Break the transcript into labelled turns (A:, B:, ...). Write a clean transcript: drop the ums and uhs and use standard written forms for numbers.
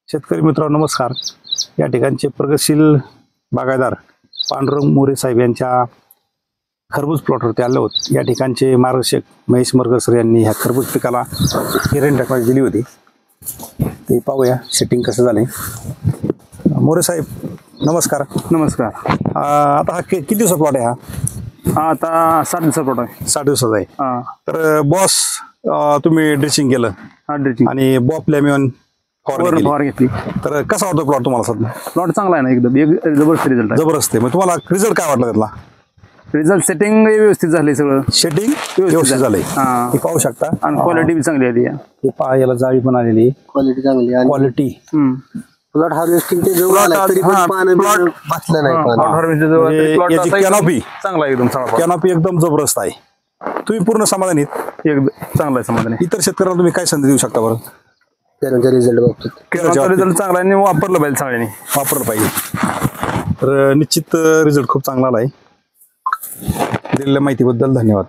A: शेतकरी मित्रांनो नमस्कार. या ठिकाणचे प्रगतशील बागायतदार पांडुरंग मोरे साहेब यांच्या खरबूज प्लॉटवरती आलो आहोत. या ठिकाणचे मार्गदर्शक महेश मरगसर यांनी ह्या खरबूज पिकाला हिरण टेक्नॉलॉजी दिली होती. ते पाहूया सेटिंग कसं झालंय. मोरे साहेब नमस्कार.
B: नमस्कार.
A: आता हा किती दिवसाचा प्लॉट आहे?
B: हा आता 7 दिवसाचा प्लॉट आहे.
A: 60 दिवसाचा आहे.
B: हा
A: तर बॉस तुम्ही ड्रेसिंग केलं
B: हा ड्रेसिंग
A: आणि बॉप लेमन
B: फवार घेतली.
A: तर कसा वाटतो प्लॉट तुम्हाला सध्या?
B: प्लॉट चांगला आहे ना, एकदम जबरदस्त रिझल्ट आहे.
A: जबरदस्त आहे. मग तुम्हाला रिझल्ट काय वाटला त्यातला?
B: रिझल्ट सेटिंग व्यवस्थित झाले, सगळं
A: शेडिंग व्यवस्थित झालंय.
B: हा.
A: हे पाहू शकता
B: आणि क्वालिटी बी चांगली आहे.
A: हे पहा, याला जाळी पण आलेली
C: क्वालिटी चांगली आहे.
A: क्वालिटी
C: प्लॉट हार्वेस्टिंग ते जवळ आला तरी पण पानं
B: प्लॉट
C: बसलं नाही. पानं
A: म्हणजे याची कॅनॉपी
B: चांगला आहे, एकदम चांगला
A: कॅनॉपी एकदम जबरदस्त आहे. तुम्ही पूर्ण समाधानी आहेत?
B: एकदम चांगला आहे, समाधान आहे.
A: इतर शेतकऱ्यांना तुम्ही काय संधी देऊ शकता बरं?
C: त्यानंतर रिझल्ट बाबतीत
B: रिझल्ट चांगला आहे आणि वापरलं पाहिजे सगळ्यांनी.
A: वापरलं पाहिजे. तर निश्चित रिझल्ट खूप चांगला आला आहे. दिलेल्या माहितीबद्दल धन्यवाद.